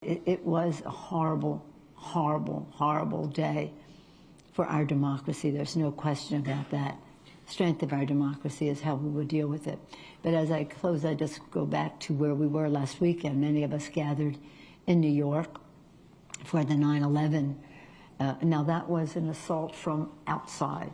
It was a horrible, horrible, horrible day for our democracy. There's no question about that. Strength of our democracy is how we would deal with it. But as I close, I just go back to where we were last weekend. Many of us gathered in New York for the 9/11. Now that was an assault from outside.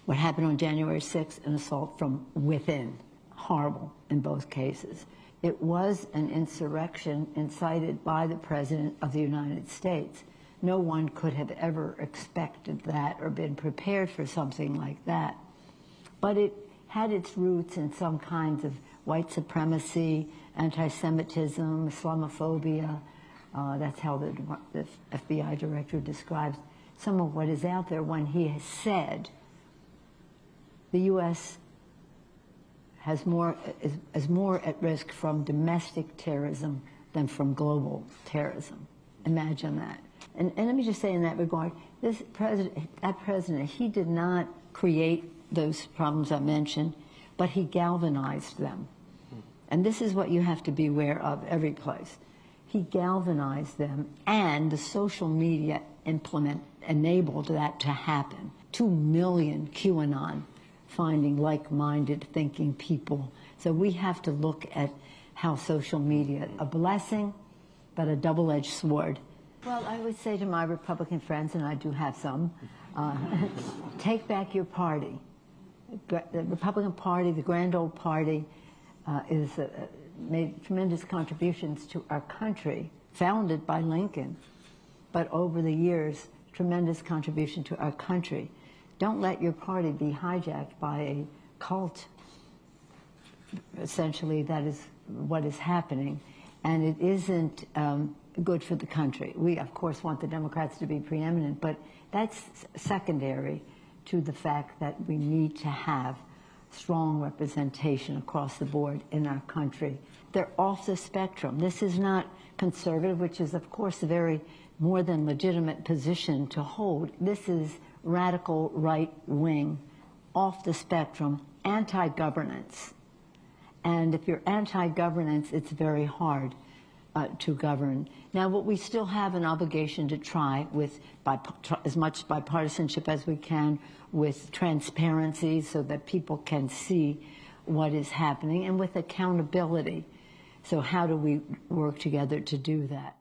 What happened on January 6th, an assault from within. Horrible in both cases. It was an insurrection incited by the President of the United States. No one could have ever expected that or been prepared for something like that. But it had its roots in some kinds of white supremacy, anti-Semitism, Islamophobia. That's how the FBI director describes some of what is out there when he has said the U.S. is more at risk from domestic terrorism than from global terrorism. Imagine that. And let me just say in that regard, that president, he did not create those problems I mentioned, but he galvanized them. And this is what you have to be aware of every place. He galvanized them, and the social media enabled that to happen. 2 million QAnon finding like-minded thinking people. So we have to look at how social media, a blessing, but a double-edged sword. Well, I would say to my Republican friends, and I do have some, take back your party. The Republican Party, the grand old party, made tremendous contributions to our country, founded by Lincoln, but over the years, tremendous contribution to our country. Don't let your party be hijacked by a cult. Essentially, that is what is happening, and it isn't good for the country. We, of course, want the Democrats to be preeminent, but that's secondary to the fact that we need to have strong representation across the board in our country. They're off the spectrum. This is not conservative, which is, of course, a very more than legitimate position to hold. This is radical right-wing, off the spectrum, anti-governance. And if you're anti-governance, it's very hard to govern. Now, what we still have an obligation to try with as much bipartisanship as we can, with transparency so that people can see what is happening, and with accountability. So how do we work together to do that?